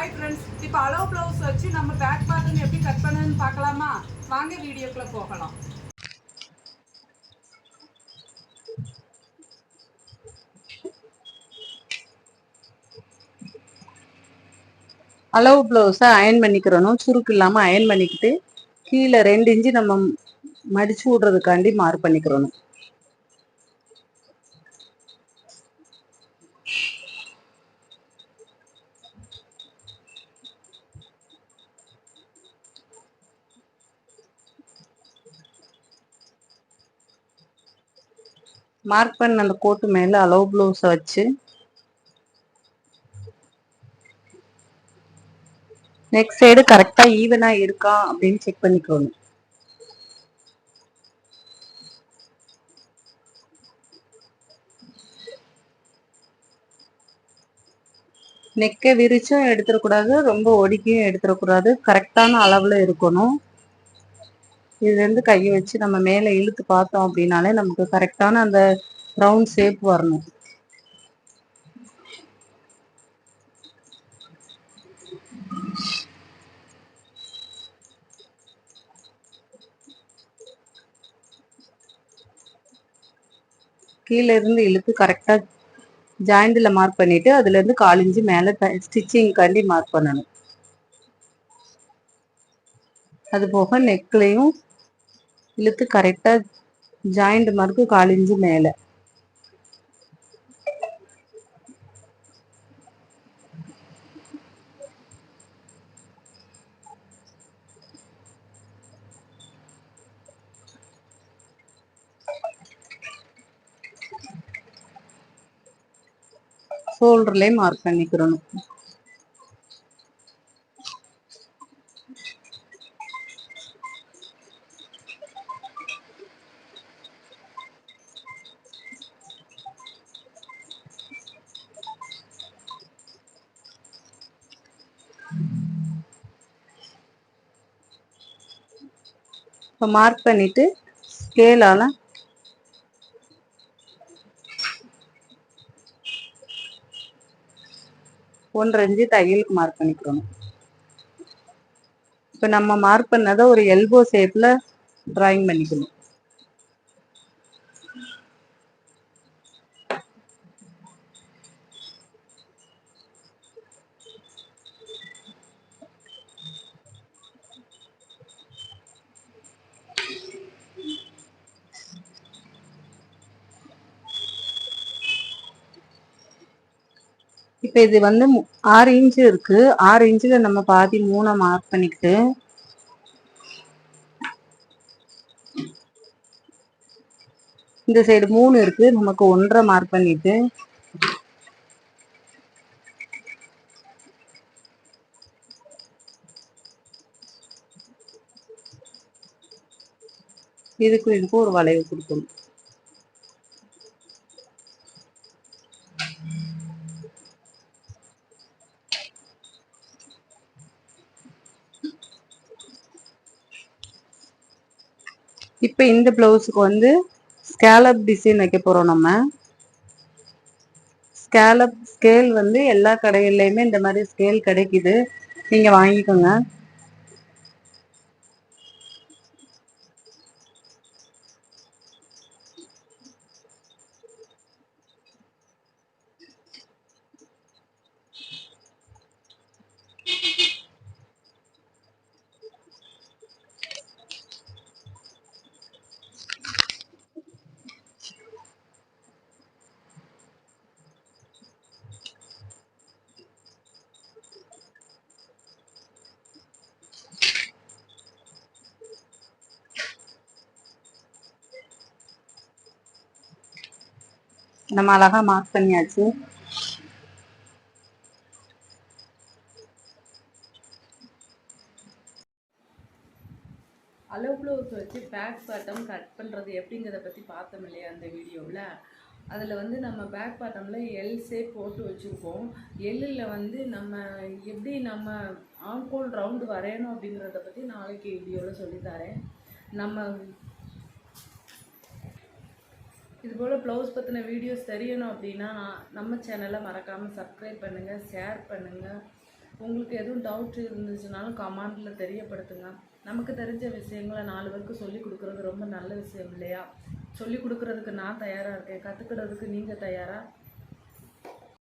Hi friends, இப்போ அளவு blouse வச்சு நம்ம பேக் பாட்டன் எப்படி கட் பண்ணுன்னு பார்க்கலாமா? வாங்க வீடியோக்குள்ள போகலாம். அளவு ப்ளவுஸை அயன் பண்ணிக்கிறணும். சுருக்கு இல்லாமல் அயன் பண்ணிக்கிட்டு கீழே 2 இன்ச்சு நம்ம மடிச்சு விடுறதுக்காண்டி மார்க் பண்ணிக்கிறணும். மார்க் பண்ண அந்த கோட்டு மேலே அளவு ப்ளவுஸை வச்சு நெக்ஸ்ட் சைடு கரெக்டாக ஈவனாக இருக்கா அப்படின்னு செக் பண்ணிக்கணும். நெக்கை விரிச்சும் எடுத்துடக்கூடாது, ரொம்ப ஒடுக்கியும் எடுத்துடக்கூடாது. கரெக்டான அளவில் இருக்கணும். இதுலேருந்து கையை வச்சு நம்ம மேலே இழுத்து பார்த்தோம் அப்படின்னாலே நமக்கு கரெக்டான அந்த ரவுண்ட் ஷேப் வரணும். கீழே இருந்து இழுத்து கரெக்டாக ஜாயிண்டில் மார்க் பண்ணிட்டு அதுலேருந்து 1/4 இன்ச்சு மேலே ஸ்டிச்சிங்காண்டி மார்க் பண்ணணும். அது போக நெக்லையும் இழுத்து கரெக்டாக ஜாயிண்ட் மார்க்கு 1/4 இன்ச்சு மேலே. ஷோல்டர்லேயும் மார்க் பண்ணிக்கிறணும். இப்போ மார்க் பண்ணிட்டு ஸ்கேலால் 1/2 இன்ச்சு தையலுக்கு மார்க் பண்ணிக்கிறோம். இப்போ நம்ம மார்க் பண்ணதை ஒரு எல்போ ஷேப்பில் டிராயிங் பண்ணிக்கணும். இப்போ இது வந்து 6 இன்ச்சு இருக்கு. 6 இன்ச்சில் நம்ம பாதி 3 மார்க் பண்ணிக்கிட்டு இந்த சைடு 3 இருக்கு, நமக்கு 1.5 மார்க் பண்ணிட்டு இதுக்கு ஒரு வளைவு கொடுக்கணும். இப்போ இந்த பிளவுஸுக்கு வந்து ஸ்கேலப் டிசைன் வைக்க போறோம். நம்ம ஸ்கேலப் ஸ்கேல் வந்து எல்லா கடைகள்லையுமே இந்த மாதிரி ஸ்கேல் கிடைக்குது, நீங்க வாங்கிக்கோங்க. நம்ம அழகா மார்க் பண்ணியாச்சு. அளவு ப்ளவுஸ் வச்சு பேக் பாட்டம் கட் பண்ணுறது எப்படிங்கிறத பற்றி பார்த்தோம் இல்லையா அந்த வீடியோவில். அதில் வந்து நம்ம பேக் பாட்டமில் எல் ஷேப் போட்டு வச்சுருக்கோம். எல்லில் வந்து நம்ம எப்படி நம்ம ஆம்கோல் ரவுண்டு வரையணும் அப்படிங்கிறத பற்றி நாளைக்கு வீடியோவில் சொல்லித்தரேன். நம்ம இதுபோல் ப்ளவுஸ் பற்றின வீடியோஸ் தெரியணும் அப்படின்னா நம்ம சேனலை மறக்காமல் சப்ஸ்கிரைப் பண்ணுங்கள், ஷேர் பண்ணுங்கள், உங்களுக்கு எதுவும் டவுட் இருந்துச்சுனாலும் கமெண்டில் தெரியப்படுத்துங்க. நமக்கு தெரிஞ்ச விஷயங்களை 4 பேருக்கு சொல்லி கொடுக்குறது ரொம்ப நல்ல விஷயம் இல்லையா? சொல்லி கொடுக்குறதுக்கு நான் தயாராக இருக்கேன். கற்றுக்கிறதுக்கு நீங்கள் தயாரா?